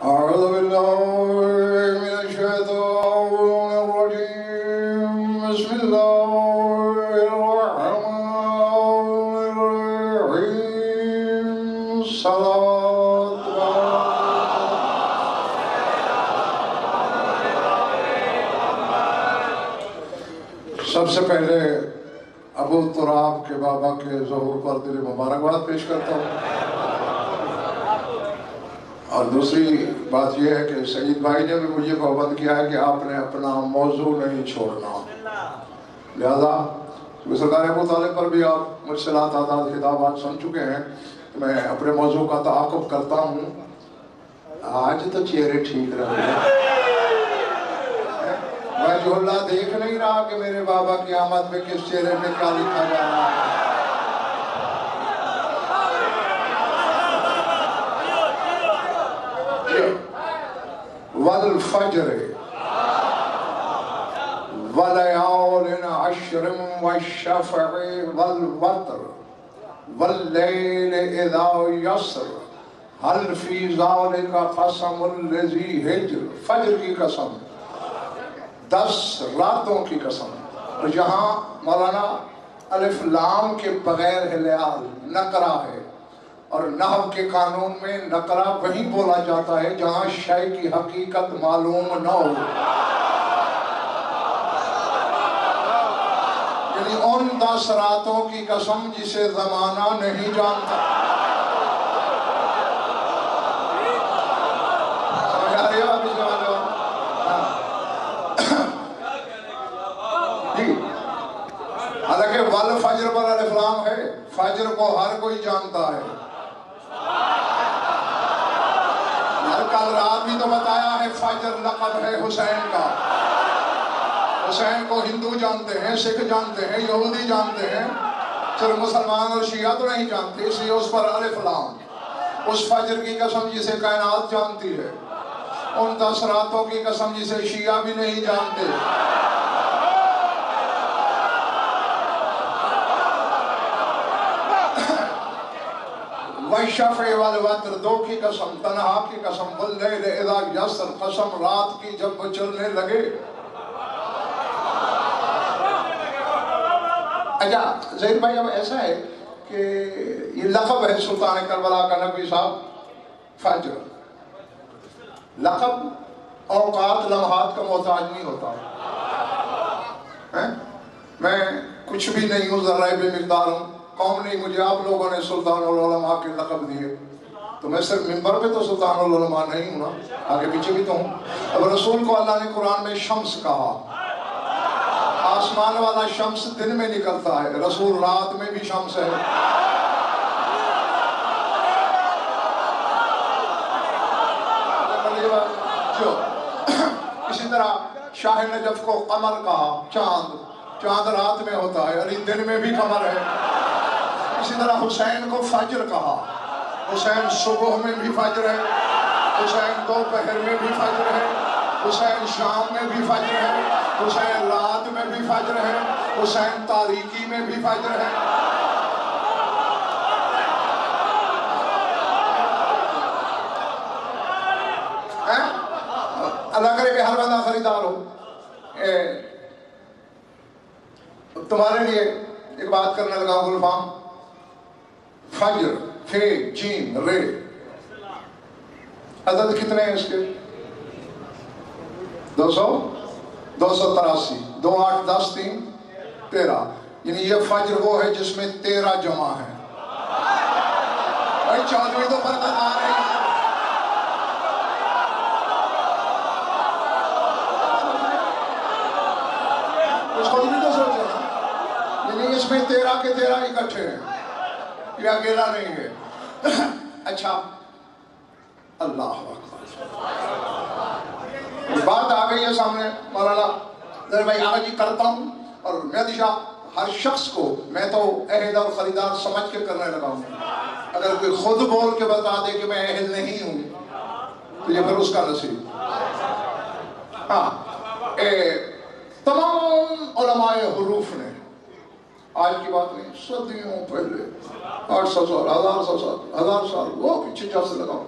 أعوذ بالله من الشيطان الرجيم. بسم الله الرحمن الرحيم. صلاة سب سے پہلے ابو تراب کے بابا کے ظہور پر دل مبارکباد پیش کرتا ہوں، اور دوسری بات یہ ہے کہ سعید بھائی نے بھی مجھے پابند کیا ہے کہ آپ نے اپنا موضوع نہیں چھوڑنا، لہذا سرکار ابو طالب پر بھی آپ مجھ سے لاتعداد خطابات سن چکے ہیں، میں اپنے موضوع کا تعاقب کرتا ہوں۔ آج تو چہرے ٹھیک رہے ہیں، میں جو اللہ دیکھ نہیں رہا کہ میرے بابا کی آمد میں کس چہرے میں کیا لکھا جا رہا ہے۔ والفجر ولیال عشر والشفع والوتر واللیل اذا یسر هل فی ذلک قسم الذی حجر، فجر کی قسم، 10 راتوں کی قسم۔ اور یہاں مولانا الف لام کے بغیر ہلال نقرہ ہے، اور نحو کے قانون میں نقرہ وہیں بولا جاتا ہے جہاں شے کی حقیقت معلوم نہ ہو، یعنی ان 10 راتوں کی قسم جسے زمانہ نہیں جانتا۔ سمجھ آ رہی ہو آپ اس زمانے میں؟ حالانکہ والفجر پر الف لام ہے، فجر کو ہر کوئی جانتا ہے۔ کل رات بھی تو بتایا ہے فجر لقب ہے حسین کا۔ حسین کو ہندو جانتے ہیں، سکھ جانتے ہیں، یہودی جانتے ہیں، صرف مسلمان اور شیعہ تو نہیں جانتے، اس لیے اس پر الف لام۔ اس فجر کی قسم جسے کائنات جانتی ہے، ان 10 راتوں کی قسم جسے شیعہ بھی نہیں جانتے۔ والشفع والوتر، 2 کی قسم، تنہا کی قسم، واللیل اذا یسر، قسم رات کی جب وہ چلنے لگے۔ اچھا زہیر بھائی، اب ایسا ہے کہ یہ لقب ہے سلطان کربلا کا نبی صاحب فجر۔ لقب اوقات لمحات کا محتاج نہیں ہوتا، میں کچھ بھی نہیں ہوں، ذرہ بے مقدار ہوں، قوم نہیں مجھے آپ لوگوں نے سلطان العلماء کے لقب دیے، تو میں صرف منبر پہ تو سلطان العلماء نہیں ہوں نا، آگے پیچھے بھی تو ہوں۔ اب رسول کو اللہ نے قرآن میں شمس کہا، آسمان والا شمس دن میں نکلتا ہے، رسول رات میں بھی شمس ہے۔ اسی طرح شاہ نجف کو قمر کہا، چاند رات میں ہوتا ہے، علی دن میں بھی قمر ہے۔ اسی طرح حسین کو فجر کہا، حسین صبح میں بھی فجر ہے، حسین دوپہر میں بھی فجر ہے، حسین شام میں بھی فجر ہے، حسین رات میں بھی فجر ہے، حسین تاریکی میں بھی فجر ہے۔ اللہ کرے کہ ہر بندہ خریدار ہو۔ تمہارے لیے ایک بات کرنے لگا ہوں گلفام، فجر، فے، جیم، رے، عدد کتنے ہیں اس کے؟ 283، 2 8 10 3 13، یعنی یہ فجر وہ ہے جس میں 13 جمع ہے۔ بھائی 14ویں تو برکت آ رہی ہے۔ اس کو بھی تو سوچو نا، یعنی اس میں 13 کے 13 اکٹھے ہیں، یہ اکیلا نہیں ہے۔ اچھا، اللہ اکبر، بات آ گئی ہے سامنے مولانا ذرا بھائی آگے جی کرتا ہوں، اور میں دشا ہر شخص کو میں تو اہل اور خریدار سمجھ کے کرنے لگا ہوں، اگر کوئی خود بول کے بتا دے کہ میں اہل نہیں ہوں تو یہ پھر اس کا نصیب۔ ہاں، تمام علماء حروف نے، آج کی بات نہیں، صدیوں پہلے، 800 سال، 1000 سال، وہ پیچھے جا سے لگاؤ،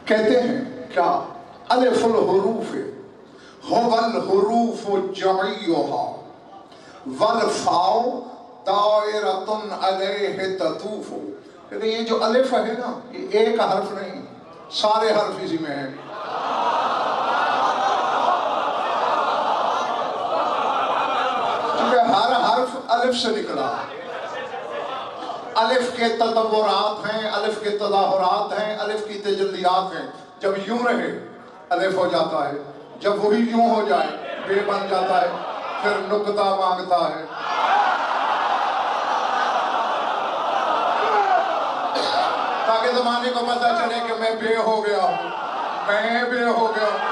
کہتے ہیں کیا الف الحروف هو الحروف جميعها والفاء دائرة علیہ تطوف. کہتے ہیں یہ جو الف ہے نا یہ ایک حرف نہیں، سارے حرف اسی میں ہیں. کیونکہ ہر حرف الف سے نکلا. الف کے تدبرات ہیں، الف کے تظاہرات ہیں، الف کی تجلیات ہیں. جب یوں رہے الف ہو جاتا ہے، جب وہی یوں ہو جائے بے بن جاتا ہے، پھر نقطہ مانگتا ہے. تاکہ زمانے کو پتہ چلے کہ میں بے ہو گیا ہوں، میں بے ہو گیا ہوں.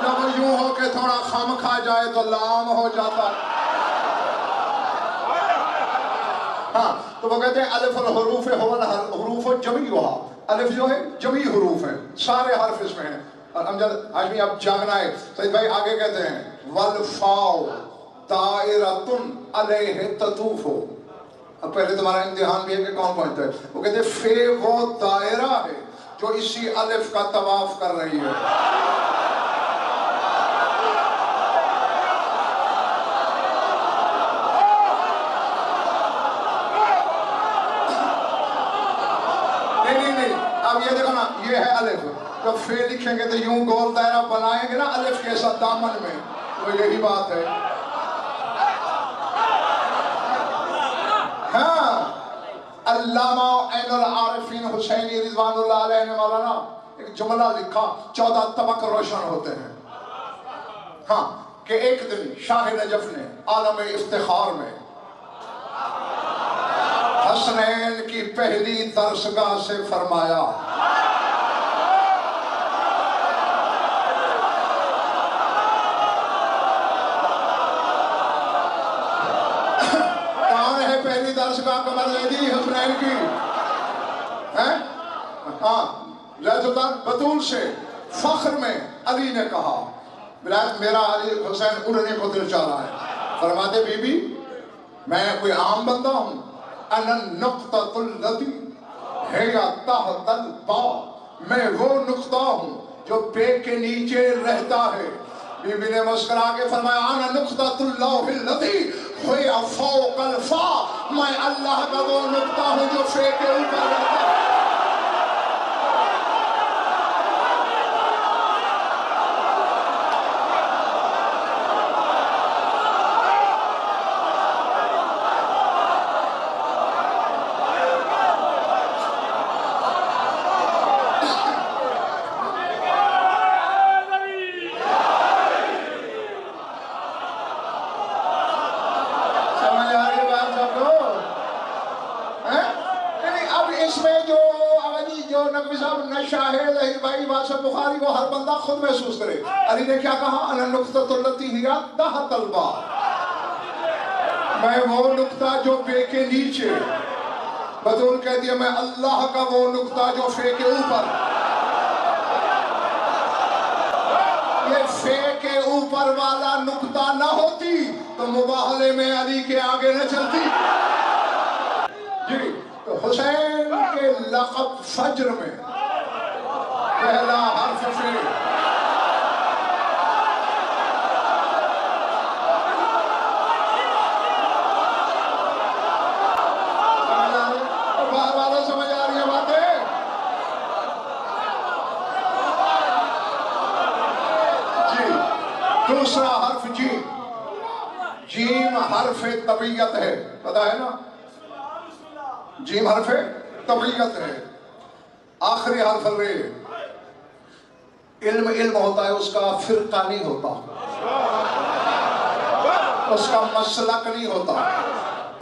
جب یوں ہو کے تھوڑا خم کھا جائے تو لام ہو جاتا ہے. ہاں تو وہ کہتے ہیں الف الحروف هو الحروف جميعها. الف جو ہے جمعی حروف ہیں، سارے حرف اس میں ہیں. اور امجد ہاشمی آپ جاگنا ہے. سید بھائی آگے کہتے ہیں والفاء دائرۃ علیہ تطوف. اب پہلے تمہارا امتحان بھی ہے کہ کون پہنچتا ہے. وہ کہتے ہیں فے وہ دائرہ ہے جو اسی الف کا طواف کر رہی ہے. اب یہ دیکھو نا، یہ ہے الف. جب فے لکھیں گے تو یوں گول دائرہ بنائیں گے نا الف کے ساتھ دامن میں، تو یہی بات ہے. ہاں علامہ عین العارفین حسینی رضوان اللہ علیہ نے مولانا ایک جملہ لکھا 14 طبق روشن ہوتے ہیں. ہاں کہ ایک دن شاہ نجف نے عالم افتخار میں حسنین کی پہلی درسگاہ سے فرمایا کون ہے پہلی درسگاہ قمر زیدی حسنین کی؟ ہاں زید سلطان بطول سے فخر میں علی نے کہا میرا علی حسین اڑنے کو دل چاہ رہا ہے. فرماتے بی بی میں کوئی عام بندہ ہوں، انا النقطۃ التی ہی تحت الباء، میں وہ نقطہ ہوں جو پے کے نیچے رہتا ہے. بی بی نے مسکرا کے فرمایا انا نقطۃ اللوح التی ہی فوق الفاء، میں اللہ کا وہ نقطہ ہوں جو فے کے اوپر رہتا ہے. بخاری کو ہر بندہ خود محسوس کرے. علی نے کیا کہا انا نقطۃ التی ہی تحت الباء، میں وہ نقطہ جو پے کے نیچے. بطول کہہ دیا میں اللہ کا وہ نقطہ جو فے کے اوپر. یہ فے کے اوپر والا نقطہ نہ ہوتی تو مباہلے میں علی کے آگے نہ چلتی. جی تو حسین کے لقب فجر میں پہلا حرف فے. باہر والوں سمجھ آ رہی ہے باتیں؟ جی دوسرا حرف جیم. جیم حرف طبیعت ہے، پتا ہے نا؟ جیم حرف طبیعت ہے. آخری حرف رے. علم علم ہوتا ہے، اس کا فرقہ نہیں ہوتا، اس کا مسلک نہیں ہوتا.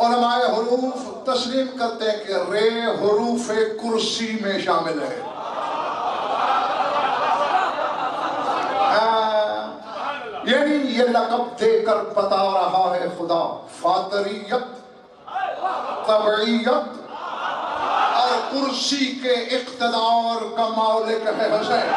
علماء حروف تسلیم کرتے ہیں کہ رے حروف کرسی میں شامل ہے. یعنی یہ لقب دے کر بتا رہا ہے خدا فاطریت، طبعیت اور کرسی کے اقتدار کا مالک ہے حسین.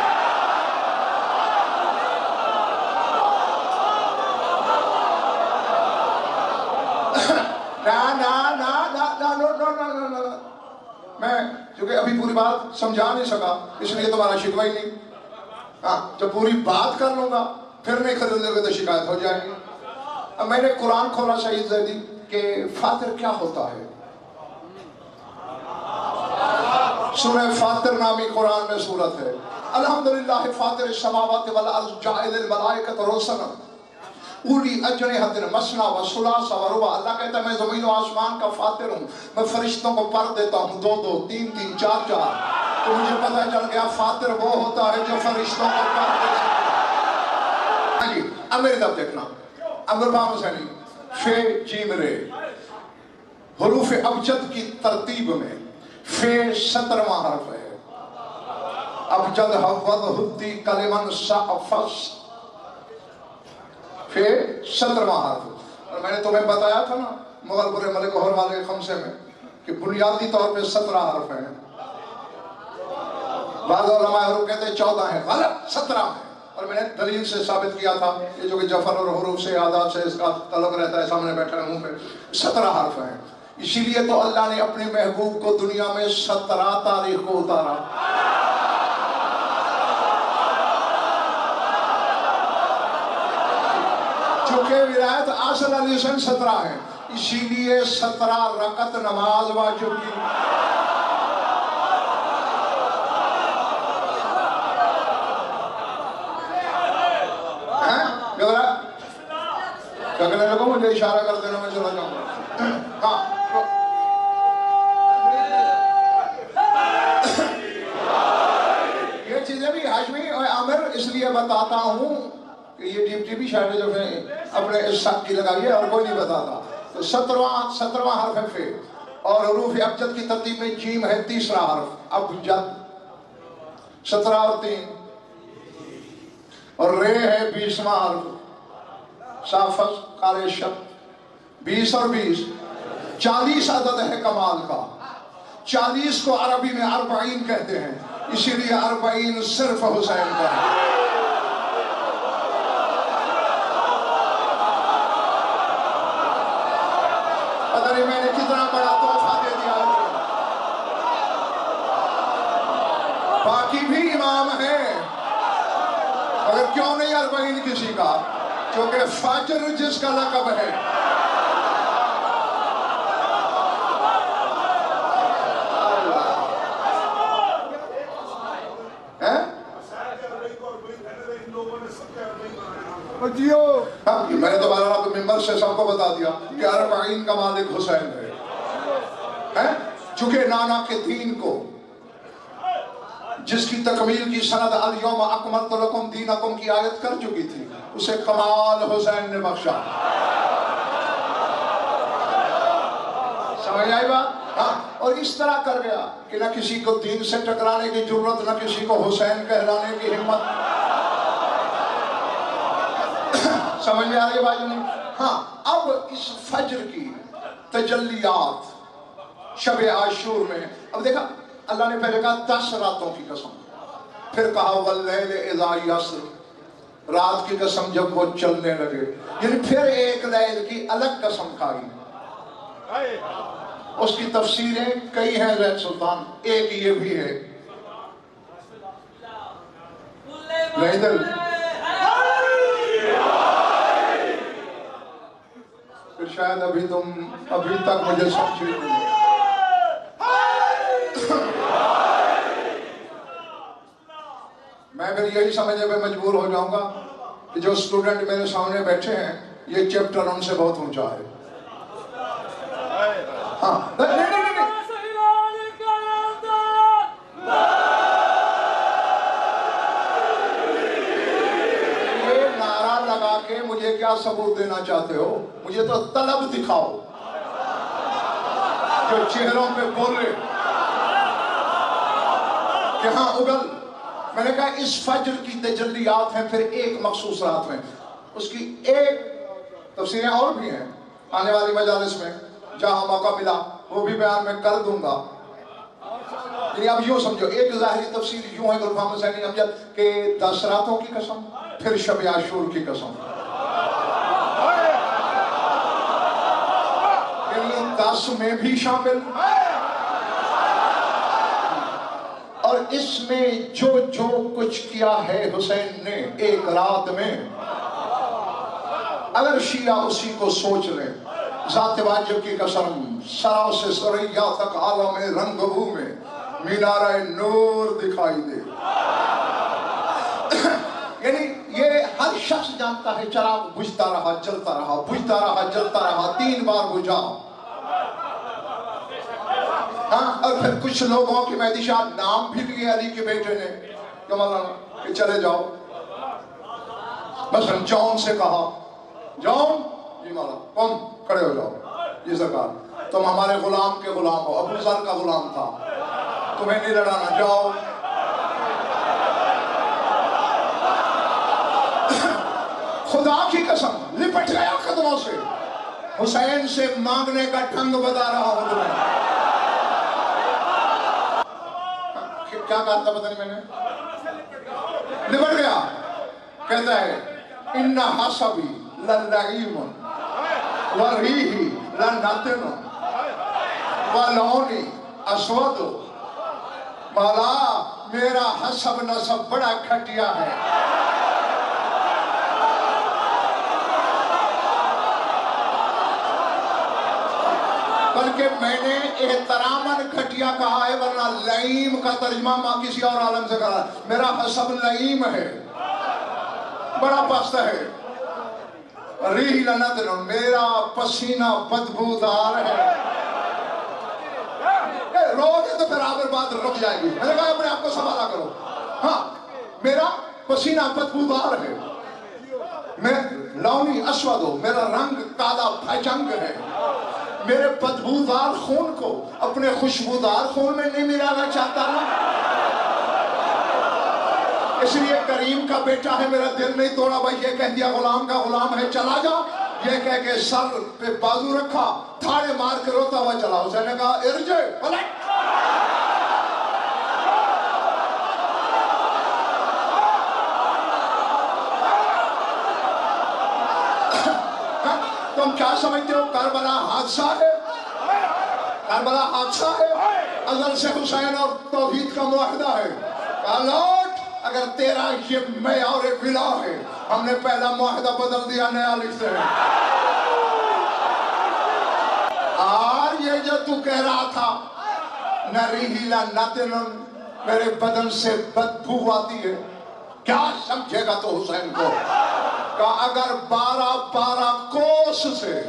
میں چونکہ ابھی پوری بات سمجھا نہیں سکا اس لیے تمہارا شکوہ ہی نہیں. ہاں جب پوری بات کر لوں گا پھر نہیں خریدو گے تو شکایت ہو جائے گی. اب میں نے قرآن کھولا سعید زیدی کہ فاطر کیا ہوتا ہے. سورہ فاطر نامی قرآن میں سورت ہے. الحمدللہ فاطر السماوات والارض جاعل الملائکۃ رسلا اولی اجنحۃ مثنی و ثلاث و رباع. اللہ کہتا ہے میں زمین و آسمان کا فاطر ہوں. میں فرشتوں کو پر دیتا ہوں 2 2 3 3 4 4. تو مجھے پتہ چل گیا فاطر وہ ہوتا ہے جو فرشتوں کو پر دے سکتا. ہاں جی اب میری طرف دیکھنا. عبدالبام حسینی فے جیم رے حروف ابجد کی ترتیب میں فے 17واں حرف ہے. ابجد حفظ حدی کلمن سعفس فے 17واں حرف. اور میں نے تمہیں بتایا تھا نا مغل پورے ملک اور والے خمسے میں کہ بنیادی طور پہ 17 حرف ہیں. بعض علماء حروف کہتے ہیں 14 ہیں. غلط 17 ہیں. اور میں نے دلیل سے ثابت کیا تھا یہ جو کہ جفر اور حروف سے عادات سے اس کا تعلق رہتا ہے سامنے بیٹھا ہے منہ پہ 17 حرف ہیں. اسی لیے تو اللہ نے اپنے محبوب کو دنیا میں 17 تاریخ کو اتارا. چونکہ ولایت اصل علی سن 17 ہے اسی لیے 17 رکعت نماز واجب کی. کیا کہنے لگا مجھے اشارہ کر دینا میں چلا جاؤں گا. ہاں یہ چیزیں بھی ہاشمی اور عامر اس لیے بتاتا ہوں کہ یہ ڈیپٹی بھی شاید جو ہے اپنے اس ساتھ کی لگائی ہے اور کوئی نہیں بتاتا. تو 17واں حرف ہے فے. اور حروف ابجد کی ترتیب میں جیم ہے 3را حرف ابجد 17 اور 3. اور رے ہے 20واں حرف صافت قارئ شب 20 اور 20 40 عدد ہے کمال کا. 40 کو عربی میں 40 کہتے ہیں اسی لیے 40 صرف حسین کا ہے. پتہ نہیں میں نے کتنا بڑا تحفہ دے دیا. باقی بھی امام ہیں مگر کیوں نہیں 40 کسی کا کیونکہ فاجر جس کا لقب ہے. میں نے تو بارہ ممبر سے سب کو بتا دیا کہ 40 کا مالک حسین ہے. چونکہ نانا کے دین کو جس کی تکمیل کی سند الیوم اکملت لکم دینکم کی آیت کر چکی تھی اسے کمال حسین نے بخشا. سمجھ آئی بات. ہاں اور اس طرح کر گیا کہ نہ کسی کو دین سے ٹکرانے کی ضرورت نہ کسی کو حسین کہلانے کی ہمت. سمجھ میں آ رہی ہے بھائی نہیں. ہاں اب اس فجر کی تجلیات شب عاشور میں اب دیکھا اللہ نے پہلے کہا 10 راتوں کی قسم پھر کہا واللیل اذا یسر رات کی قسم جب وہ چلنے لگے یعنی پھر ایک لیل کی الگ قسم کھائی. اس کی تفسیریں کئی ہیں زید سلطان. ایک یہ بھی ہے لیدل پھر شاید ابھی تک مجھے سمجھ نہیں. میں پھر یہی سمجھنے پہ مجبور ہو جاؤں گا کہ جو اسٹوڈنٹ میرے سامنے بیٹھے ہیں یہ چیپٹر ان سے بہت اونچا ہے. ہاں یہ نعرہ لگا کے مجھے کیا ثبوت دینا چاہتے ہو؟ مجھے تو طلب دکھاؤ جو چہروں پہ بولے کہ ہاں اگل. میں نے کہا اس فجر کی تجلیات ہیں پھر ایک مخصوص رات میں. اس کی ایک تفسیریں اور بھی ہیں آنے والی مجالس میں جہاں موقع ملا وہ بھی بیان میں کر دوں گا. یعنی اب یوں سمجھو ایک ظاہری تفسیر یوں ہے گلفام حسینی امجد کہ 10 راتوں کی قسم پھر شب عاشور کی قسم. یعنی 10 میں بھی شامل، اور اس میں جو جو کچھ کیا ہے حسین نے ایک رات میں، اگر شیعہ اسی کو سوچ لیں، ذات واجب کی قسم، سرا سے سریا تک عالم رنگ بو میں مینارہ نور دکھائی دے۔ یعنی یہ ہر شخص جانتا ہے چراغ بجھتا رہا جلتا رہا، بجھتا رہا جلتا رہا، 3 بار بجھا۔ اور پھر کچھ لوگوں کی مہدی شاہ نام بھی لیے علی کے بیٹے نے کہ مولانا کہ چلے جاؤ، مثلا جون سے کہا، جون جی مولانا کم کھڑے ہو جاؤ، جی سرکار تم ہمارے غلام کے غلام ہو، ابو ذر کا غلام تھا، تمہیں نہیں لڑانا، جاؤ۔ خدا کی قسم لپٹ گیا قدموں سے، حسین سے مانگنے کا ڈھنگ بتا رہا ہوں تمہیں۔ کیا کہا تھا پتہ نہیں میں نے، لپٹ گیا، کہتا ہے ان حسبی للعیم وریحی لنتن ولونی اسود، مولا میرا حسب نسب بڑا کھٹیا ہے، بلکہ میں نے احتراماً گھٹیا کہا ہے، ورنہ لعیم کا ترجمہ ماں کسی اور عالم سے کرا، میرا حسب لعیم ہے، بڑا پست ہے، ریح لنتن میرا پسینہ بدبودار ہے۔ رو گے تو پھر آخر بات رک جائے گی، میں نے کہا اپنے آپ کو سنبھالا کرو، ہاں میرا پسینہ بدبودار ہے، میں لونی اسود ہو، میرا رنگ کالا بھجنگ ہے، میرے بدبودار خون کو اپنے خوشبودار خون میں نہیں ملانا چاہتا نا، اس لیے کریم کا بیٹا ہے، میرا دل نہیں توڑا بھائی، یہ کہہ دیا غلام کا غلام ہے چلا جا، یہ کہہ کے سر پہ بازو رکھا، تھاڑے مار کے روتا ہوا چلا، حسین نے کہا ارجع پلٹ۔ تم کیا سمجھتے ہو کربلا حادثہ ہے؟ کربلا حادثہ ہے، ازل سے حسین اور توحید کا معاہدہ ہے، کہا لوٹ، اگر تیرا یہ معیار ولا ہے، ہم نے پہلا معاہدہ بدل دیا، نیا لکھتے ہیں۔ اور یہ جو تو کہہ رہا تھا نہ ریحیلا نہ تنن، میرے بدن سے بدبو آتی ہے، کیا سمجھے گا تو حسین کو؟ کہ اگر 12 کوس سے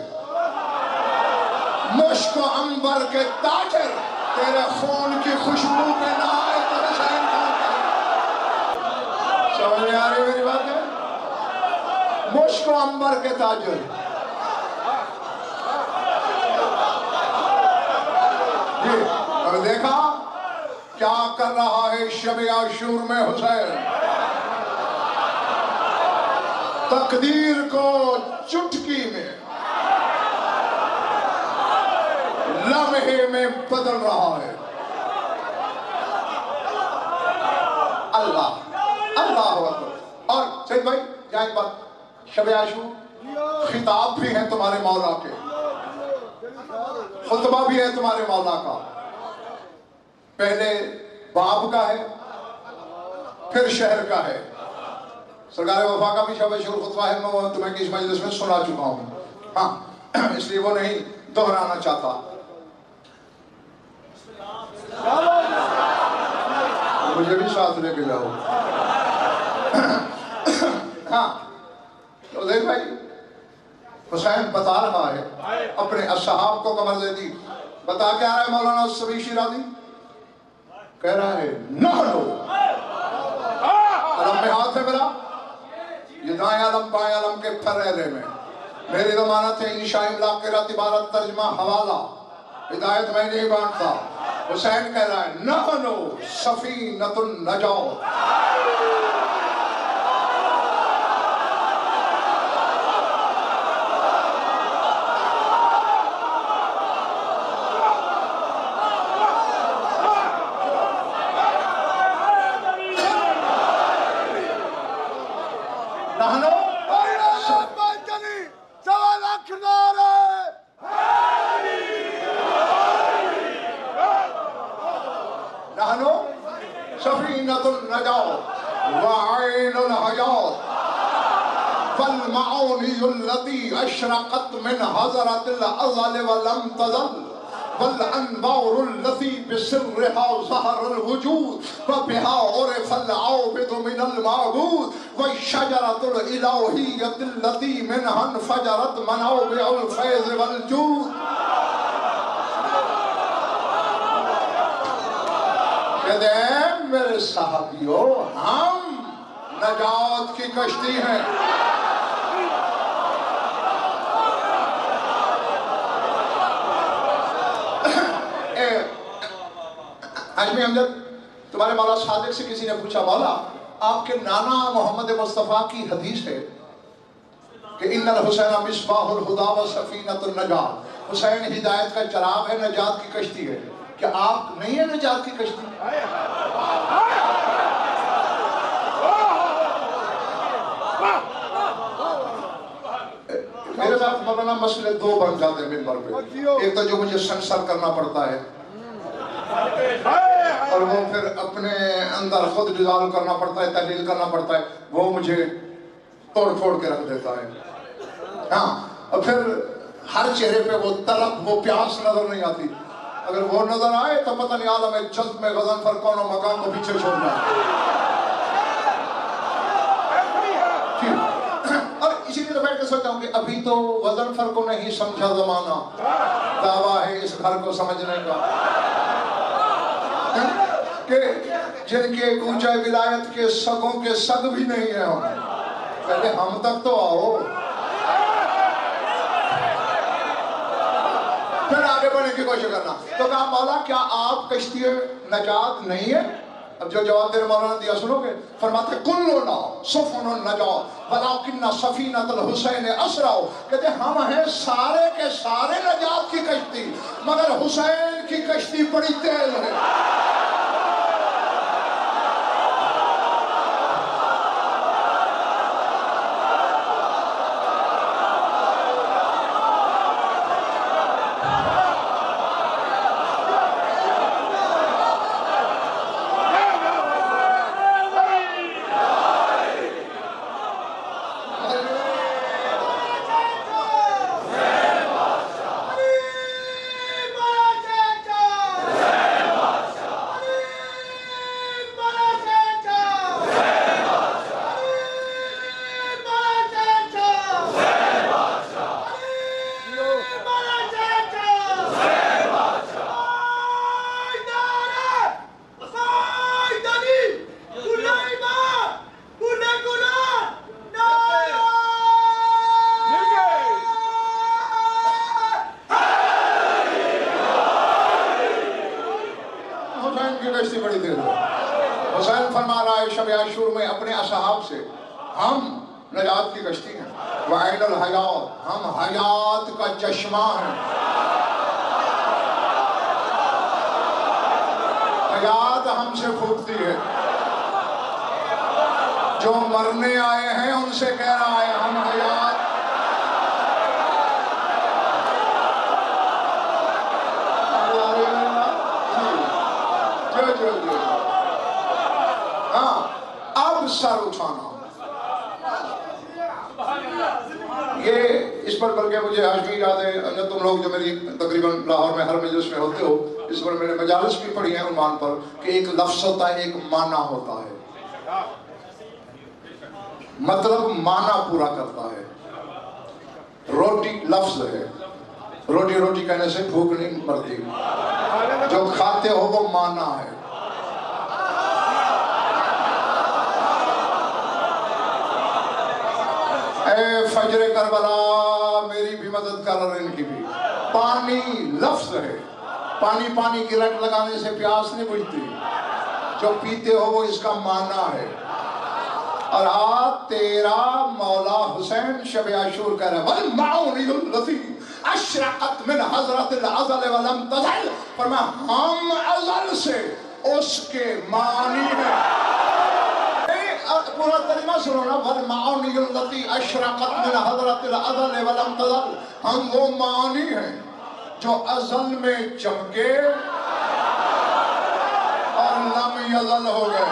مشک و عنبر کے تاجر تیرے خون کی خوشبو پہ نہ آئے تو حسین کون کرے؟ سمجھ میں آ رہی میری بات ہے؟ مشک و عنبر کے تاجر، جی اور دیکھا کیا کر رہا ہے شب عاشور میں حسین، تقدیر کو چٹکی میں لمحے میں بدل رہا ہے۔ اللہ اللہ اکبر۔ اور سید بھائی جائیں بات، شب عاشور خطاب بھی ہیں تمہارے مولا کے، خطبہ بھی ہے تمہارے مولا کا، پہلے باب کا ہے پھر شہر کا ہے، سرکار وفا کا بھی شب عاشور خطبہ ہے، میں وہ تمہیں اس مجلس میں سنا چکا ہوں، ہاں اس لیے وہ نہیں دہرانا چاہتا۔ مجھے بھی ساتھ لے کے جاؤ۔ ہاں تو دیکھ بھائی حسین بتا رہا ہے، اپنے اصحاب کو کمر دے دی، بتا کے آ رہا ہے مولانا سبی شیرازی، کہہ رہا ہے نحنو، علم میں ہاتھ ہے میرا، یہ دائیں علم بائیں علم کے پھریرے میں، میری ضمانت ہے انشاء املاک کے رات عبارت ترجمہ حوالہ، ہدایت میں نہیں بانٹتا۔ حسین کہہ رہا ہے نحنو سفینۃ النجات، النجاة وعين الحياة فالمعوني التي أشرقت من حضرة الأزل ولم تزل والأنوار التي بسرها ظهر الوجود وبها عرف العابد من المعبود والشجرة الإلهية التي منها انفجرت منابع الفيض والجود. کہتے ہیں میرے صحابیوں ہم نجات کی کشتی ہیں. حجمی امجد تمہارے مولا صادق سے کسی نے پوچھا مولا آپ کے نانا محمد مصطفیٰ کی حدیث ہے کہ ان الحسین مصباح الہدا و سفینۃ النجات، حسین ہدایت کا چراغ ہے، نجات کی کشتی ہے. کیا آپ نہیں ہیں نجات کی کشتی؟ میرے ساتھ مولانا مسئلے دو بن جاتے ہیں منبر پہ. ایک تو جو مجھے سنسر کرنا پڑتا ہے اور وہ پھر اپنے اندر خود ڈیزالو کرنا پڑتا ہے، تحلیل کرنا پڑتا ہے، وہ مجھے توڑ پھوڑ کے رکھ دیتا ہے. ہاں اور پھر ہر چہرے پہ وہ طلب، وہ پیاس نظر نہیں آتی. اگر وہ نظر آئے تو پتہ نہیں عالم جذب میں غضنفر کون و مقام کو پیچھے چھوڑنا ہے. اور اسی لیے تو بیٹھ کے سوچتا ہوں کہ ابھی تو غضنفر کو نہیں سمجھا زمانہ، دعویٰ ہے اس گھر کو سمجھنے کا کہ جن کے اونچے ولایت کے سگوں کے سگ بھی نہیں ہیں. ہم پہلے ہم تک تو آؤ، پھر آگے بڑھنے کی کوشش کرنا. تو کہا مولا کیا آپ کشتی نجات نہیں ہے؟ اب جو جواب تیرے مولانا دیا سنو گے. فرماتے کلنا سفن النجات ولکن سفینۃ الحسین اسرع. کہتے ہم ہیں سارے کے سارے نجات کی کشتی، مگر حسین کی کشتی بڑی تیز ہے. حسین فرما رہا ہے شب عاشور میں اپنے اصحاب سے ہم نجات کی کشتی ہیں. وعین الحیات، ہم حیات کا چشمہ ہیں. حیات ہم سے پھوٹتی ہے. جو مرنے آئے ہیں ان سے کہہ رہا ہے ہم حیات. ہاں اب سر اٹھانا. یہ اس پر بلکہ مجھے آج بھی یاد ہے، اگر تم لوگ جو میری تقریباً لاہور میں ہر مجلس میں ہوتے ہو، اس پر میں نے مجالس بھی پڑھی ہیں عنوان پر کہ ایک لفظ ہوتا ہے، ایک معنی ہوتا ہے. مطلب معنی پورا کرتا ہے. روٹی لفظ ہے، روٹی روٹی کہنے سے بھوک نہیں مرتی. جو کھاتے ہو وہ معنی ہے. اے فجر کربلا میری بھی مدد کر اور ان کی بھی. پانی لفظ ہے. پانی پانی کی رٹ لگانے سے پیاس نہیں بجھتی. جو پیتے ہو وہ اس کا معنی ہے. اور آج تیرا مولا حسین شب عاشور کہہ رہا ہے وَالْمَعُونِيُ الَّذِي أَشْرَقَتْ مِنْ حَضْرَةِ الْأَزَلِ وَلَمْ تَزَلْ. فرمایا ہم ازل سے اس کے معنی ہیں. پورا ترجمہ سنو نا. وَالْمَعُونِيُ الَّذِي أَشْرَقَتْ مِنْ حَضْرَةِ الْأَزَلِ وَلَمْ تَزَلْ. ہم وہ معنی ہیں جو ازل میں چمکے اور لم یزل ہو گئے.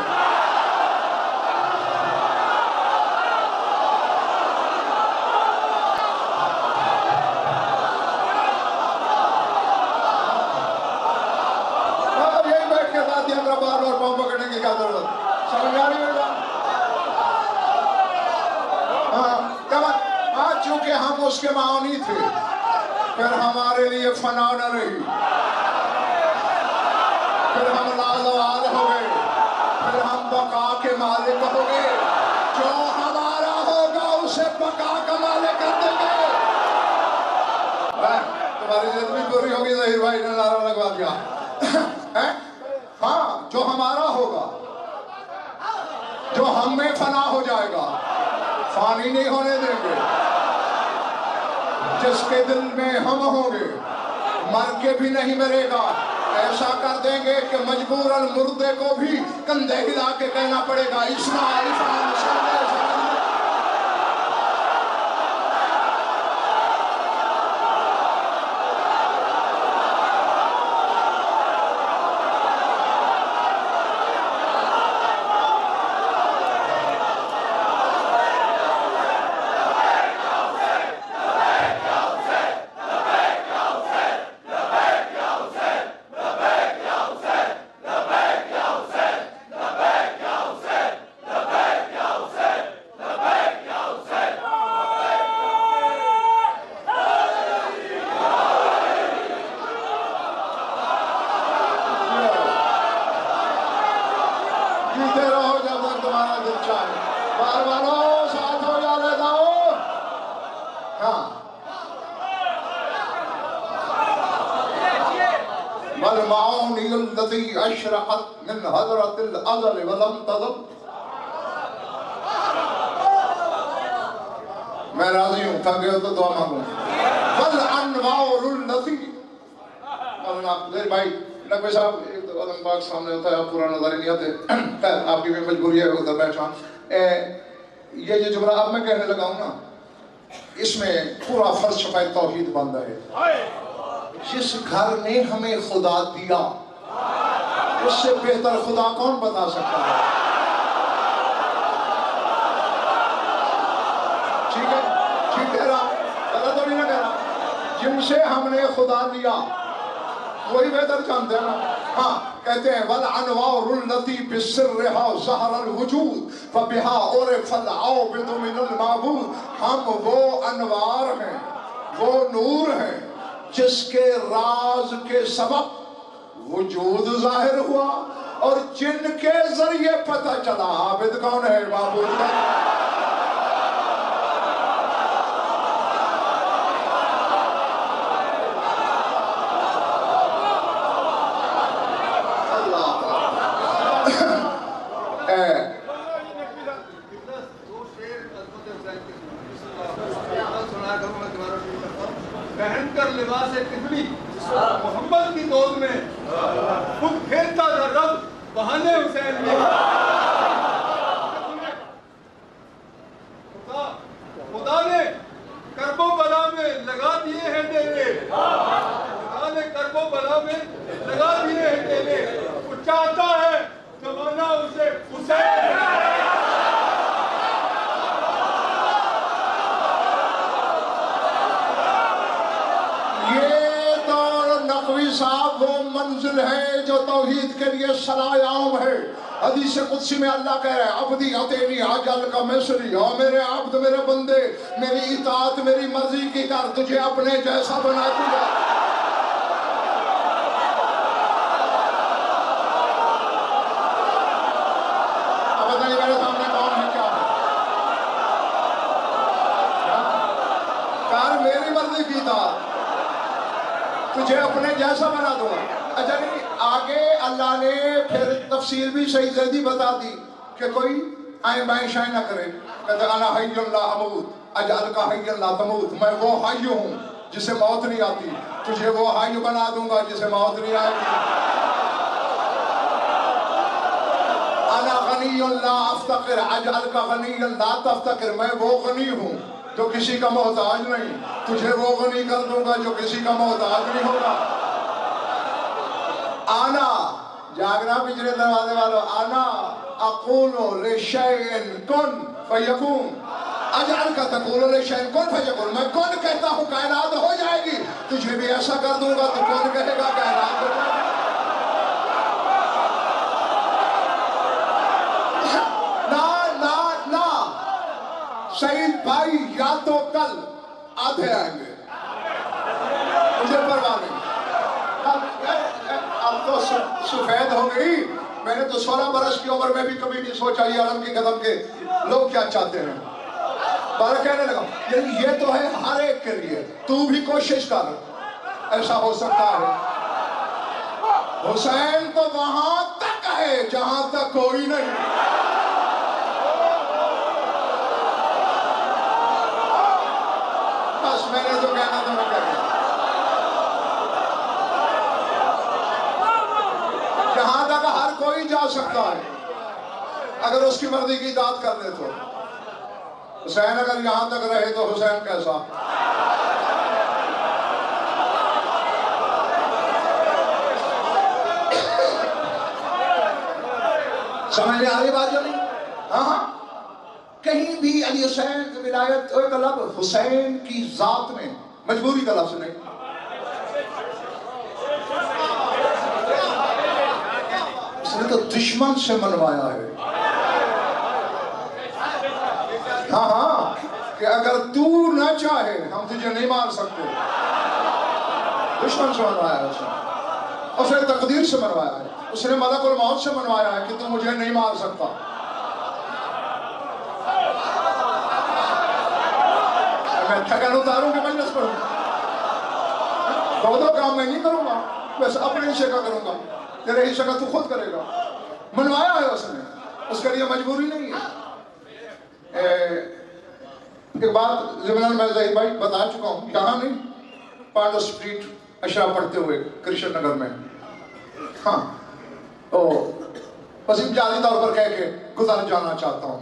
اس کے معانی تھے، پھر ہمارے لیے فنا نہ رہی، پھر ہم لازوال ہو گئے، پھر ہم بقا کے مالک ہو گئے۔ جو ہمارا ہوگا اسے بقا کا مالک کر دیں گے۔ تمہاری ضد بھی پوری ہوگی، ظہیر بھائی نے نعرہ لگوا دیا۔ ہاں، جو ہمارا ہوگا، جو ہم میں فنا ہو جائے گا، فانی نہیں ہونے دیں گے۔ جس کے دل میں ہم ہوں گے، مر کے بھی نہیں مرے گا۔ ایسا کر دیں گے کہ مجبوراً مردے کو بھی کندھے ہلا کے کہنا پڑے گا اسماعیل فان صلی اللہ علیہ وسلم۔ الذي أشرقت من حضرة الأزل ولم تضل۔ میں راضی ہوں، تھک گئے ہو تو دعا مانگوں۔ والأنوار التي، مولانا بھائی نقوی صاحب ایک دو علم پاک سامنے ہوتا ہے، آپ پورا نظر نہیں آتے، آپ کی بھی مجبوری ہے ادھر بیٹھا۔ یہ جو جملہ اب میں کہنے لگا ہوں نا، اس میں پورا فرض شفاء توحید بندہ ہے۔ جس گھر نے ہمیں خدا دیا، اس سے بہتر خدا کون بتا سکتا ہے؟ ٹھیک ہے، ٹھیک کہہ رہا، غلط تو نہیں نہ کہہ رہا۔ جن سے ہم نے خدا لیا وہی بہتر جانتے ہیں نا۔ ہاں کہتے ہیں وَالْعَنْوَارُ الَّتِي بِسِرِّهَا ظَهَرَ الْوُجُودِ فَبِهَا عُرِفَ الْعَابِدُ مِنَ الْمَعْبُودِ۔ ہم وہ انوار ہیں، وہ نور ہیں جس کے راز کے سبب وجود ظاہر ہوا اور جن کے ذریعے پتہ چلا عابد کون ہے، معبود کون ہے۔ پہن کر لباس طفلی محمد کی دور میں خود پھیرتا تھا رب بہانے حسین میں۔ خدا نے کرب و بلا میں لگا دیے ہیں ڈیرے، خدا نے کرب و بلا میں لگا دیے ہیں ڈیرے، وہ چاہتا ہے زمانہ اسے حسین۔ صاحب وہ منزل ہے جو توحید کے لیے صلاح عام ہے۔ حدیث قدسی میں اللہ کہہ رہا ہے عبدی اتینی عجل کا مصری، او میرے عبد میرے بندے میری اطاعت میری مرضی کی کر، تجھے اپنے جیسا بنا دیا۔ اب بتائیے میرے سامنے کون ہے، کیا ہے؟ کر میری مرضی کی اطاعت، تجھے اپنے جیسا بنا دوں گا۔ اچھا نہیں، آگے اللہ نے پھر تفصیل بھی صحیح زیدی بتا دی کہ کوئی آئیں بائیں شائیں نہ کرے۔ کہتے انا حی لا اموت اجعل کا حی لا تموت، میں وہ حی ہوں جسے موت نہیں آتی، تجھے وہ حی بنا دوں گا جسے موت نہیں آئے گی۔ انا غنی لا افتقر اجعل کا غنی لا تفتقر، میں وہ غنی ہوں جو کسی کا محتاج نہیں، تجھے وہ غنی کر دوں گا جو کسی کا محتاج نہیں ہوگا۔ آنا جاگنا پچھلے دروازے والوں، آنا اقول لشیء کن فیکون اجعل کا تقول لشیء کن فیکون، میں کن کہتا ہوں کائنات ہو جائے گی، تجھے بھی ایسا کر دوں گا تو کن کہے گا کائنات ہو جائے گی۔ سعید بھائی یا تو کل آدھے آئیں گے، مجھے پرواہ نہیں۔ اب تو سفید ہو گئی، میں نے تو 16 برس کی عمر میں بھی کبھی نہیں سوچا یہ عالم کی قدم کے لوگ کیا چاہتے ہیں۔ بارہ کہنے لگا یہ تو ہے ہر ایک کے لیے، تو بھی کوشش کر، ایسا ہو سکتا ہے۔ حسین تو وہاں تک ہے جہاں تک کوئی نہیں۔ بس میں نے جو کہنا تھا میں کہہ رہا ہوں، جہاں تک ہر کوئی جا سکتا ہے اگر اس کی مرضی کی اطاعت کر لے تو۔ حسین اگر یہاں تک رہے تو حسین کیسا؟ سمجھ میں آ رہی بات جو نہیں؟ ہاں کہیں بھی علی حسین کی ولایت کا لفظ حسین کی ذات میں مجبوری کا لفظ نہیں۔ اس نے تو دشمن سے منوایا ہے۔ ہاں کہ اگر تو نہ چاہے ہم تجھے نہیں مار سکتے، دشمن سے منوایا ہے اس نے، اس نے تقدیر سے منوایا ہے، اس نے ملک الموت سے منوایا ہے کہ تو مجھے نہیں مار سکتا۔ میں تھکن اتاروں کہ مجلس پڑھوں، دو کام میں نہیں کروں گا، بس اپنے حصے کا کروں گا، تیرے حصے کا تو خود کرے گا۔ منوایا ہے اس نے، اس کے لیے مجبوری نہیں ہے۔ ایک بات ضمن میں ظہیر بھائی بتا چکا ہوں، یہاں نہیں، پانڈو اسٹریٹ اشرا پڑھتے ہوئے کرشن نگر میں، ہاں بس امتیازی طور پر کہہ کے گزر جانا چاہتا ہوں۔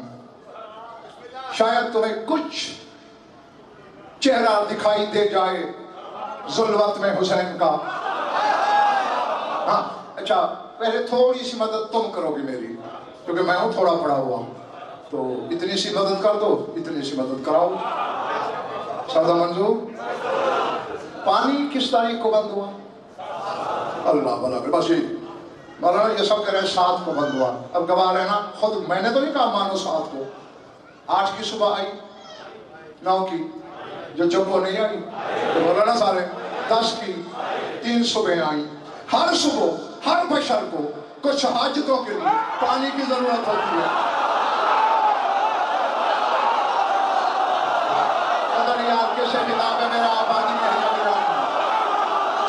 شاید تمہیں کچھ چہرہ دکھائی دے جائے ذلت میں حسین کا۔ ہاں اچھا پہلے تھوڑی سی مدد تم کرو گی میری، کیونکہ میں ہوں تھوڑا پڑا ہوا، تو اتنی سی مدد کر دو، اتنی سی مدد کراؤ۔ سادہ منظور، پانی کس تاریخ کو بند ہوا؟ اللہ بلا بس یہ مولانا یہ سب کہہ رہے ہیں 7 کو بند ہوا، اب گواہ رہنا خود، میں نے تو نہیں کہا مانو 7 کو، 8 کی صبح آئی، 9 کی جو چپ وہ نہیں آئی، تو مولانا سارے 10 کی 3 صبح آئیں۔ ہر صبح ہر بشر کو کچھ حاجتوں کے لیے پانی کی ضرورت ہوتی ہے۔ پتہ نہیں آپ کیسے کتاب ہے، میرا آبادی میں ہے میرا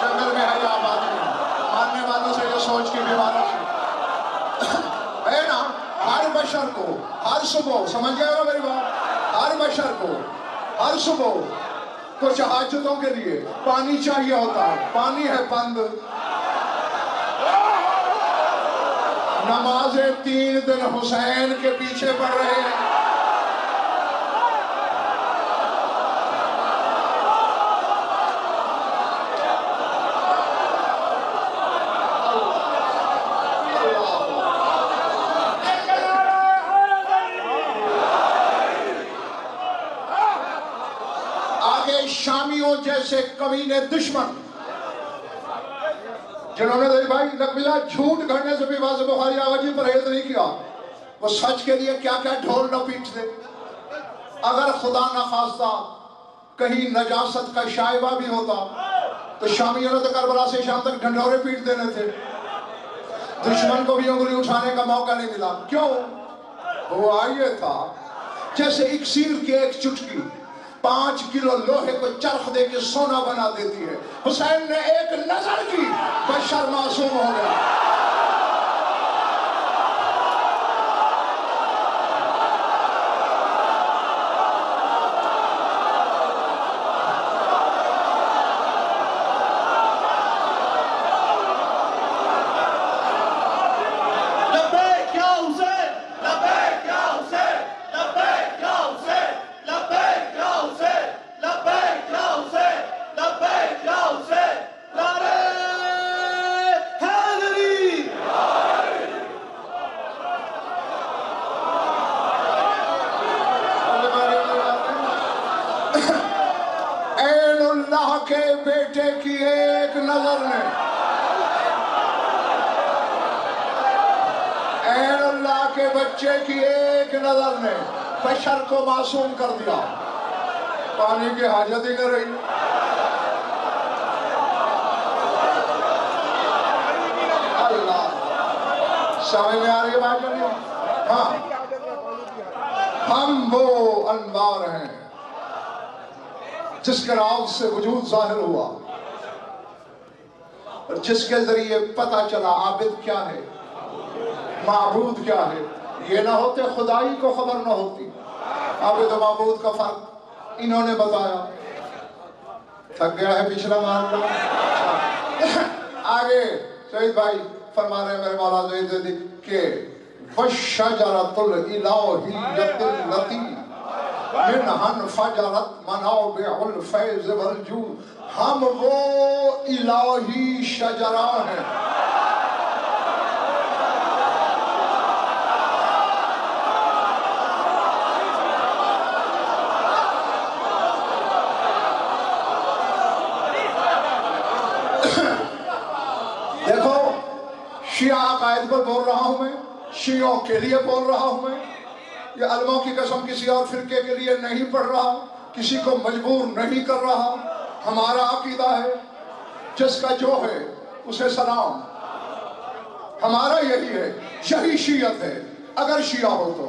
جنگل میں ہے یا آبادی میں، ماننے والوں سے یہ سوچ کی بیماروں سے ہے نا، ہر بشر کو ہر صبح، سمجھ گئے ہو میری بات، ہر بشر کو ہر صبح کچھ حاجتوں کے لیے پانی چاہیے ہوتا ہے۔ پانی ہے بند، نمازیں 3 دن حسین کے پیچھے پڑھ رہے ہیں۔ آگے شامیوں جیسے کمینے دشمن جنہوں نے بھائی نقبلہ جھوٹ گھڑنے سے بھی واضح بخاری آواجی پرہیز نہیں کیا، وہ سچ کے لیے کیا کیا ڈھول نہ پیٹتے۔ اگر خدا نخواستہ کہیں نجاست کا شائبہ بھی ہوتا تو شامیوں نے تو کربلا سے شام تک ڈھنڈورے پیٹ دینے تھے، دشمن کو بھی انگلی اٹھانے کا موقع نہیں ملا۔ کیوں؟ ہوا یہ تھا جیسے اکسیر کی ایک چٹکی 5 کلو لوہے کو چرخ دے کے سونا بنا دیتی ہے۔ حسین نے ایک نظر کی، بشر معصوم ہو گیا۔ بیٹے کی ایک نظر نے، عین اللہ کے بچے کی ایک نظر نے بشر کو معصوم کر دیا۔ پانی کی حاجت ہی کر رہی. اللہ سمجھ میں آ رہی ہے بات کرنی؟ ہاں ہم وہ انوار ہیں جس کے راز سے وجود ظاہر ہوا اور جس کے ذریعے پتہ چلا عابد کیا ہے، معبود کیا ہے. یہ نہ ہوتے خدائی کو خبر نہ ہوتی. عابد و معبود کا فرق انہوں نے بتایا. تھک گیا ہے پچھلا معاملہ. آگے سعید بھائی فرما رہے ہیں میرے مولا زیدی کہ وَالشَّجَرَةُ الْإِلَٰهِيَّةِ الَّتِي مِنْهَا انْفَجَرَتْ مَنَابِعُ الْفَيْضِ وَالْجُودِ. ہم وہ الہی شجرہ ہیں دیکھو شیعہ عقائد پر بول رہا ہوں میں، شیعوں کے لیے بول رہا ہوں میں. یہ علموں کی قسم کسی اور فرقے کے لیے نہیں پڑھ رہا، کسی کو مجبور نہیں کر رہا. ہمارا عقیدہ ہے جس کا جو ہے اسے سلام. ہمارا یہی ہے، یہی شیعت ہے. اگر شیعہ ہو تو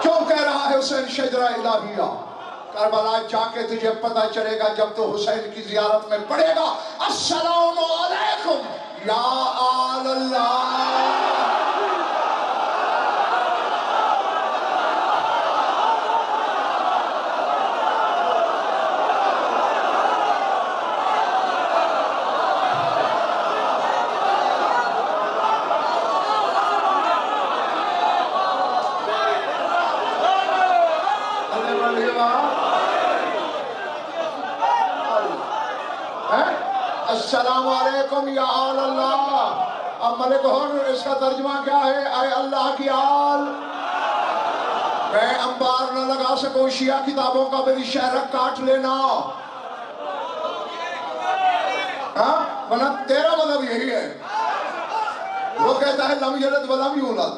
کیوں کہہ رہا ہے حسین شجرہ الہیہ؟ کربلا جا کے تجھے پتہ چلے گا جب تو حسین کی زیارت میں پڑھے گا السلام علیکم یا آل اللہ. السلام علیکم یا آل اللہ. اب ملک ہون اس کا ترجمہ کیا ہے؟ اے اللہ کی آل. میں انبار نہ لگا سکوں شیعہ کتابوں کا، میری شہرک کاٹ لینا. ہاں ورنہ تیرا مطلب یہی ہے. وہ کہتا ہے لم یلد ولم یولد،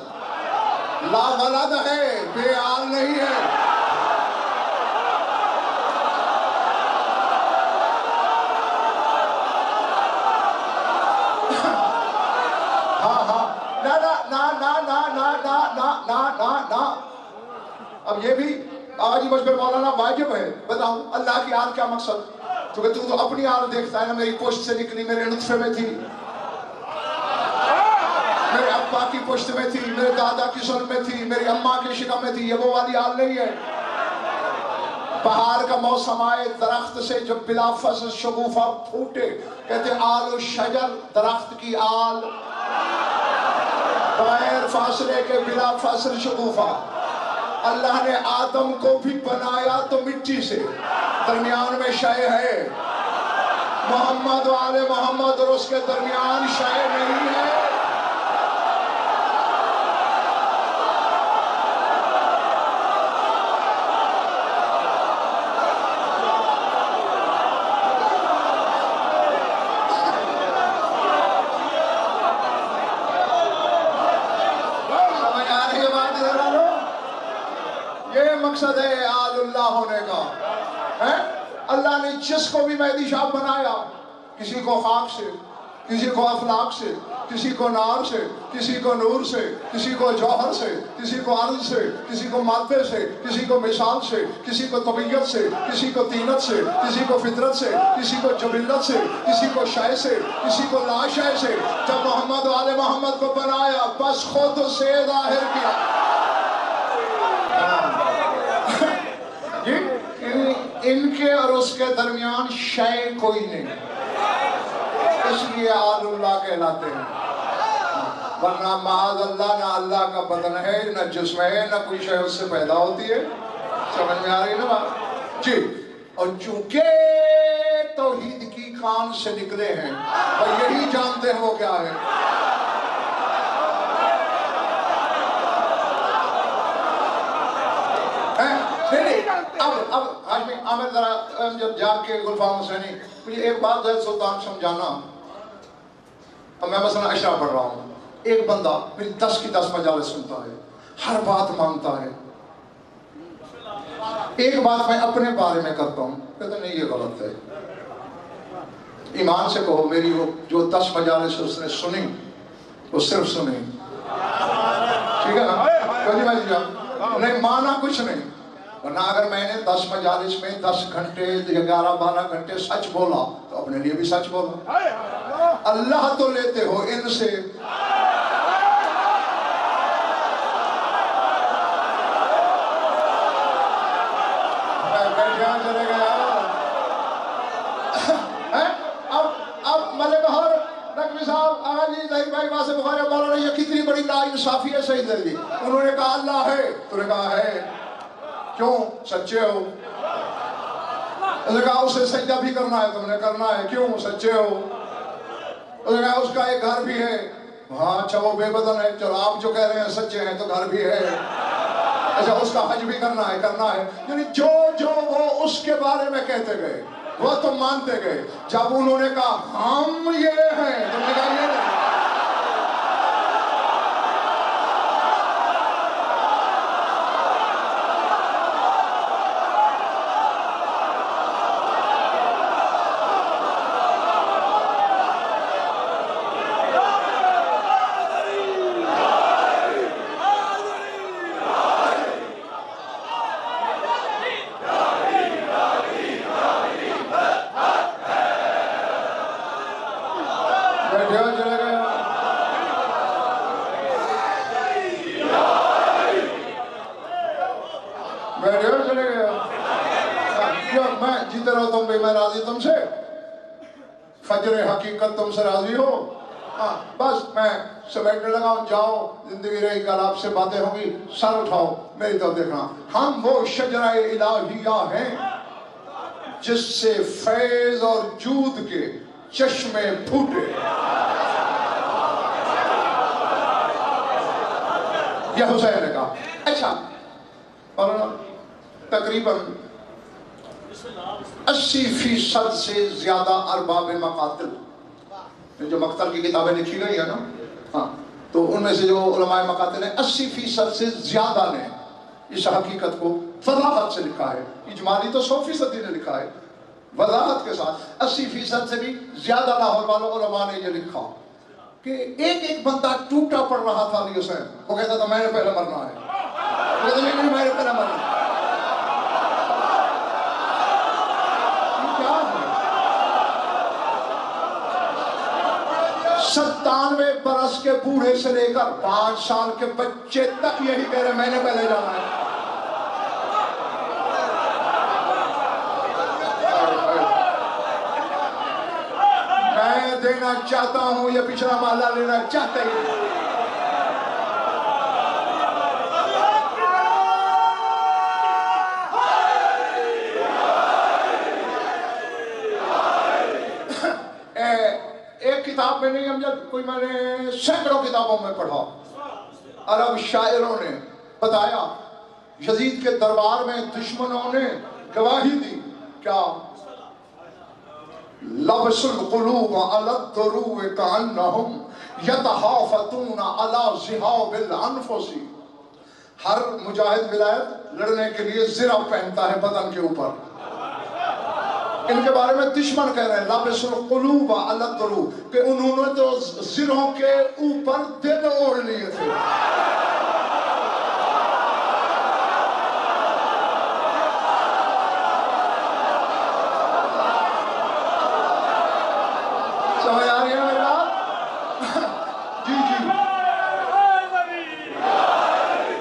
لا ولد ہے بے آل نہیں ہے. اب یہ بھی آج مجھ پر مولانا واجب ہے بتاؤں اللہ کی آل کیا مقصد؟ کیونکہ تو اپنی آل دیکھتا ہے نا. میری پشت سے نکلی، میرے نطفے میں تھی، میرے ابا کی پشت میں تھی، میرے دادا کی سن میں تھی، میری اماں کی شکم میں تھی. یہ وہ والی آل نہیں ہے. بہار کا موسم آئے، درخت سے جب بلا فصل شگوفہ پھوٹے، کہتے آل الشجر، درخت کی آل. بغیر فاصلے کے بلا فصل شگوفہ. اللہ نے آدم کو بھی بنایا تو مٹی سے، درمیان میں شے ہے. محمد و آل محمد اور اس کے درمیان شے نہیں ہے. مقصد ہے آل اللہ ہونے کا. اللہ نے جس کو بھی مہدی شاہ بنایا، کسی کو خاک سے، کسی کو افلاک سے، کسی کو نار سے، کسی کو نور سے، کسی کو جوہر سے، کسی کو عرض سے، کسی کو مادے سے، کسی کو مثال سے، کسی کو طبیعت سے، کسی کو طینت سے، کسی کو فطرت سے، کسی کو جبلت سے، کسی کو شے سے، کسی کو لا شے سے. جب محمد و آل محمد کو بنایا بس خود سے ظاہر کیا. ان کے اور اس کے درمیان شے کوئی نہیں، اس لیے آل اللہ کہلاتے ہیں. ورنہ معاذ اللہ نہ اللہ کا بدن ہے، نہ جسم ہے، نہ کوئی شے اس سے پیدا ہوتی ہے. سمجھ میں آ رہی ہے نا بات جی؟ اور چونکہ توحید کی کان سے نکلے ہیں اور یہی جانتے ہیں وہ کیا ہے. اب ہاشمی عامر ذرا جب جا کے گلفام حسینی مجھے ایک بات زید سلطان سمجھانا. اب میں مثلا اشرا پڑھ رہا ہوں، ایک بندہ میری 10 کی 10 مجالس سنتا ہے، ہر بات مانتا ہے، ایک بات میں اپنے بارے میں کرتا ہوں، کہتے نہیں یہ غلط ہے. ایمان سے کہو میری وہ جو 10 مجالس اس نے سنی وہ صرف سنی، ٹھیک ہے نا؟ نہیں مانا کچھ نہیں. ورنہ اگر میں نے 10 مجالس میں 10 گھنٹے 11-12 گھنٹے سچ بولا تو اپنے لیے بھی سچ بولا. اللہ تو لیتے ہو ان سے. چلے گیا اب ملے بہار نقوی صاحب آگا جی ظہیر بھائی وہاں سے بخاری مولانا یہ کتنی بڑی نا انصافی ہے سید علی. انہوں نے کہا اللہ ہے، تو نے کہا ہے. کیوں؟ سچے ہو. اس نے کہا اسے سجدہ بھی کرنا ہے، تم نے کرنا ہے. کیوں؟ سچے ہو. اس نے کہا اس کا ایک گھر بھی ہے. ہاں اچھا وہ بے بدن ہے، چلو آپ جو کہہ رہے ہیں سچے ہیں تو گھر بھی ہے. اچھا اس کا حج بھی کرنا ہے. یعنی جو وہ اس کے بارے میں کہتے گئے وہ تم مانتے گئے. جب انہوں نے کہا ہم یہ ہیں، تم نے کہا یہ نہیں. میں جیتے رہو تم بھی، میں راضی تم سے. فجر حقیقت تم سے راضی ہو. بس میں سمیٹنے لگا ہوں. جاؤ زندگی رہی، کل آپ سے باتیں ہوں گی. سر اٹھاؤ میری طرف دیکھنا. ہم وہ شجرہ الہیہ ہیں جس سے فیض اور جود کے چشمے پھوٹے. یہ حسین نے کہا. اچھا اور تقریباً 80% سے زیادہ ارباب مقاتل، جو مقتل کی کتابیں لکھی گئی ہیں نا، ہاں تو ان میں سے جو علماء مقاتل ہیں 80% سے زیادہ نے اس حقیقت کو وضاحت سے لکھا ہے. اجمالی تو 100% نے لکھا ہے، وضاحت کے ساتھ 80% سے بھی زیادہ لاہور والوں علماء نے یہ لکھا کہ ایک بندہ ٹوٹا پڑ رہا تھا علی حسین. وہ کہتا تھا میں نے پہلے مرنا ہے. وہ کہتا نہیں میں نے پہلے مرنا ہے. 97 برس کے بوڑھے سے لے کر 5 سال کے بچے تک یہی کہہ رہے میں نے پہلے جانا ہے. میں دینا چاہتا ہوں، یہ پچھلا محلہ لینا چاہتے ہیں. ایک کتاب میں نہیں ہم کوئی میں نے سینکڑوں کتابوں میں پڑھا. عرب شاعروں نے بتایا یزید کے دربار میں دشمنوں نے گواہی دی کیا؟ لبس القلوب علی الدروع کانہم یتحافتون علی ذہاب الانفس. ہر مجاہد ولایت لڑنے کے لیے زرہ پہنتا ہے بدن کے اوپر. ان کے بارے میں دشمن کہہ رہے ہیں لابس القلوب علی الدروع کہ انہوں نے تو زروں کے اوپر دل اوڑھ لیے تھے. سمجھ آ رہی ہے میری بات؟ جی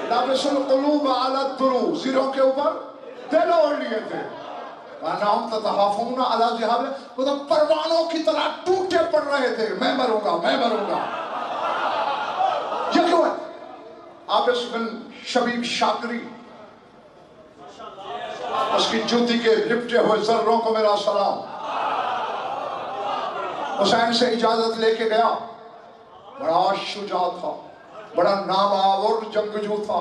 لابس القلوب علی الدروع، زروں کے اوپر دل اوڑھ لیے تھے. وَأَنَّهُمْ تَتَحَافُونَ عَلَى ذِهَابٍ. وہ تو پروانوں کی طرح ٹوٹے پڑ رہے تھے. میں مروں گا. یہ کیوں ہے؟ عابس بن شبیب شاکری، اس کی جوتی کے لپٹے ہوئے ذروں کو میرا سلام. حسین سے اجازت لے کے گیا. بڑا شجاع تھا، بڑا نامآور جنگجو تھا.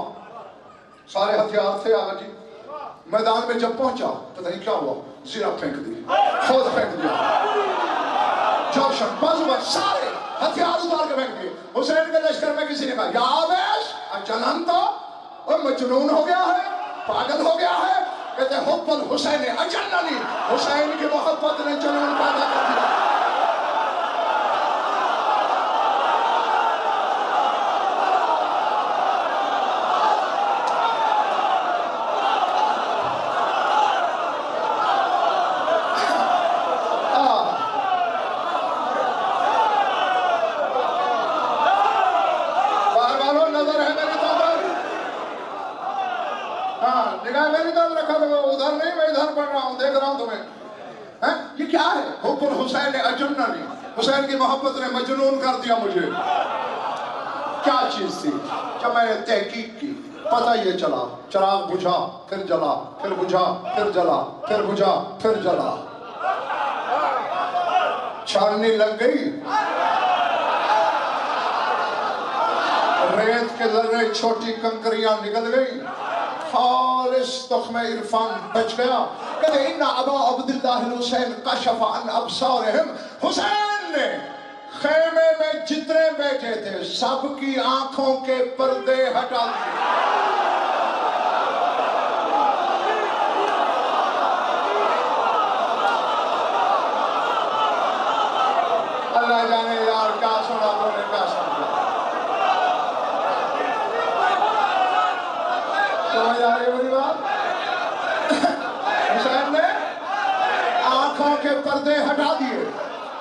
سارے ہتھیار تھے. آگا جی میدان میں جب پہنچا پتہ نہیں کیا ہوا، زرہ پھینک دی، خود پھینک دیا. جوشن بازوبر سارے ہتھیار اتار کے پھینک دیے. حسین کے لشکر میں کسی نے کہا یا عابس اجننت، اور مجنون ہو گیا ہے، پاگل ہو گیا ہے. کہتے حب الحسین اجننی، حسین کی محبت نے جنون پیدا کر دیا۔ نگاہ میری طرف رکھا تو ادھر نہیں، میں ادھر پڑھ رہا ہوں، دیکھ رہا ہوں تمہیں۔ یہ کیا ہے؟ حب الحسین اجننی، حسین کی محبت نے مجنون کر دیا مجھے۔ کیا چیز تھی؟ جب میں نے تحقیق کی پتہ یہ چلا، چراغ بجھا پھر جلا، پھر بجھا پھر جلا، پھر بجھا پھر جلا، چھاننی لگ گئی، ریت کے ذرے چھوٹی کنکریاں نکل گئی، خالص تخم عرفان بچ گیا۔ کہتے ان ابا عبداللہ الحسین کشف عن ابصارہم، حسین نے خیمے میں جتنے بیٹھے تھے سب کی آنکھوں کے پردے ہٹا دیے۔ اللہ جانے یار کیا سنا تو نے کیا سمجھا۔ سمجھ آ رہی ہے میری بات؟ حسین نے آنکھوں کے پردے ہٹا دیے۔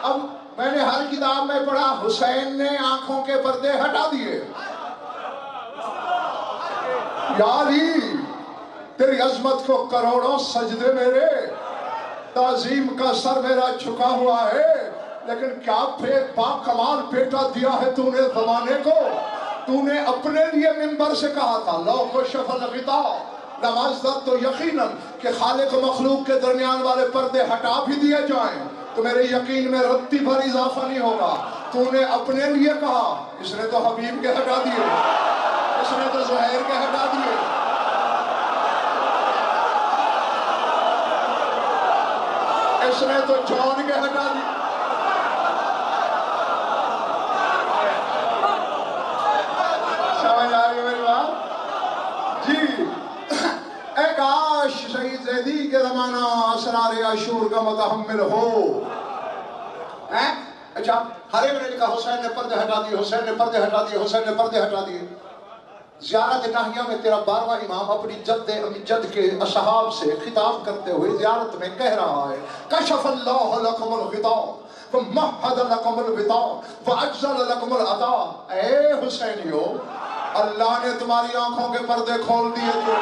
اب میں نے ہر کتاب میں پڑھا حسین نے آنکھوں کے پردے ہٹا دیے۔ یا علی تیری عظمت کو کروڑوں سجدے میرے، تعظیم کا سر میرا جھکا ہوا ہے، لیکن کیا با کمال بیٹا دیا ہے تو نے زمانے کو۔ تو نے اپنے لیے منبر سے کہا تھا لو کشف الغطاء لمازددت یقیناً کہ خالق و مخلوق کے درمیان والے پردے ہٹا بھی دیے جائیں تو میرے یقین میں رتی بھر اضافہ نہیں ہوگا۔ تو نے اپنے لیے کہا، اس نے تو حبیب کے ہٹا دیے، اس نے تو زہیر کے ہٹا دیے، اس نے تو جان کے ہٹا دیے۔ سمجھ آ رہی ہے میری بات؟ جی اے کاش شہید زیدی کے زمانہ اسرار عاشور کا متحمل ہو۔ اچھا ہر ایک نے لکھا حسین نے پردے ہٹا دیے، حسین نے پردے ہٹا دیے، حسین نے پردے ہٹا دیے۔ زیارت ناہیہ میں تیرا 12واں امام اپنی جد کے اصحاب سے خطاب کرتے ہوئے زیارت میں کہہ رہا ہے کشف اللہ لکم الغطاء ومہد لکم الغطاء واجزل لکم العطاء۔ اے حسینیو اللہ نے تمہاری آنکھوں کے پردے کھول دیے تھے۔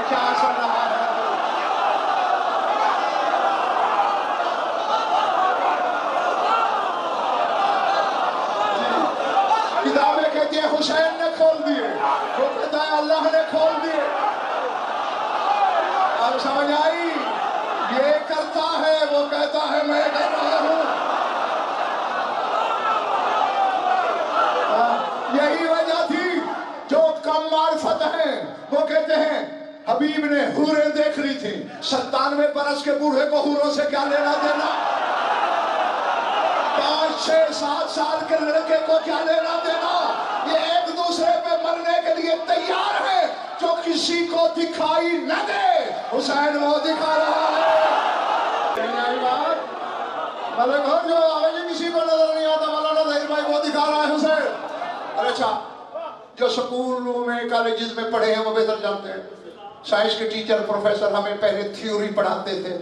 کیا سن رہا ہے؟ کتابیں کہتی ہیں حسین نے کھول دیے، وہ کہتا ہے اللہ نے کھول دیے۔ اب سمجھ آئی؟ یہ کرتا ہے، وہ کہتا ہے میں کر رہا ہوں۔ یہی وجہ تھی جو کم معرفت ہیں وہ کہتے ہیں حبیب نے حوریں دیکھ لی تھیں، 97 برس کے بوڑھے کو حوروں سے کیا لینا دینا، 5 6 7 سال کے لڑکے کو کیا لینا دینا۔ یہ ایک دوسرے پہ مرنے کے لیے تیار ہے، جو کسی کو دکھائی نہ دے حسین وہ دکھا رہا ہے۔ ملک ہو جو آگے کسی کو نظر نہیں آتا، مولانا ظہیر بھائی وہ دکھا رہا ہے حسین۔ اور اچھا جو سکولوں میں کالجز میں پڑھے ہیں وہ بہتر جانتے ہیں، سائنس کے ٹیچر پروفیسر ہمیں پہلے تھیوری پڑھاتے تھے،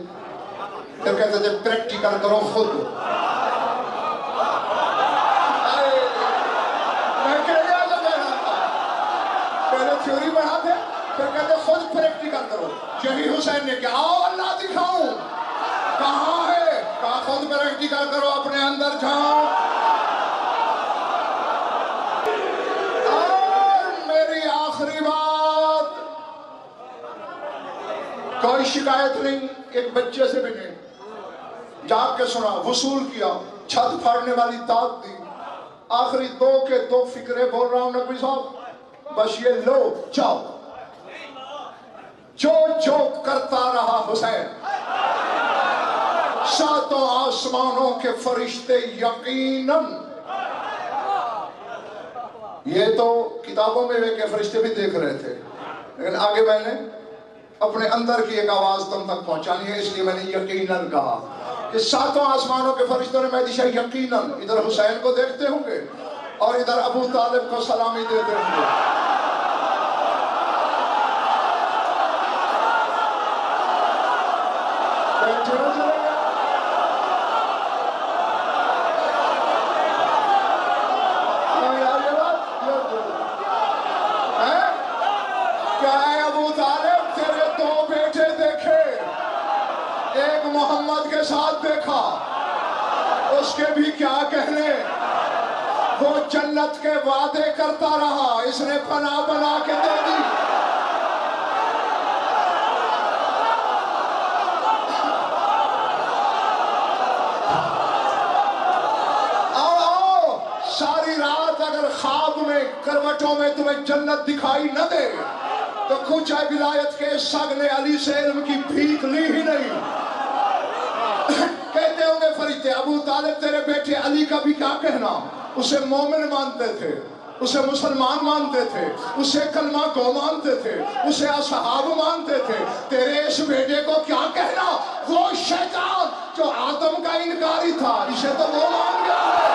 پھر کہتے تھے پریکٹیکل کرو خود۔ پہلے تھیوری پڑھاتے پھر کہتے خود پریکٹیکل کرو۔ یہی حسین نے کہا آؤ اللہ دکھاؤں، کہاں ہے؟ کہا خود پریکٹیکل کرو، اپنے اندر جاؤ۔ آخری بات، کوئی شکایت نہیں، ایک بچے سے بھی نہیں، جا کے سنا، وصول کیا، چھت پھاڑنے والی داد دی، آخری 2 کے 2 فکرے بول رہا ہوں نقوی صاحب، بس یہ لو جاؤ، جو کرتا رہا حسین، 7 آسمانوں کے فرشتے یقیناً، یہ تو کتابوں میں کے فرشتے بھی دیکھ رہے تھے، لیکن آگے میں نے اپنے اندر کی ایک آواز تم تک پہنچانی ہے، اس لیے میں نے یقیناً کہا کہ ساتوں آسمانوں کے فرشتوں نے مہدی شاہ یقیناً ادھر حسین کو دیکھتے ہوں گے اور ادھر ابو طالب کو سلامی دیتے ہوں گے۔ کیا ہے ابو طالب، تیرے دو بیٹے دیکھے، ایک محمد کے ساتھ دیکھا، اس کے بھی کیا کہنے، وہ جنت کے وعدے کرتا رہا، اس نے پناہ بنا کے دے دی۔ آؤ ساری رات اگر خواب میں کروٹوں میں تمہیں جنت دکھائی نہ دے تو کوچہ ولایت کے سگ نے علی سے علم کی بھیک لی ہی نہیں۔ کہتے ہوں گے فرشتے ابو طالب تیرے بیٹے علی کا بھی کیا کہنا، اسے مومن مانتے تھے، اسے مسلمان مانتے تھے، اسے کلمہ گو مانتے تھے، اسے اصحاب مانتے تھے، تیرے اس بیٹے کو کیا کہنا، وہ شیطان جو آدم کا انکاری تھا، اسے تو وہ مان گیا ہے۔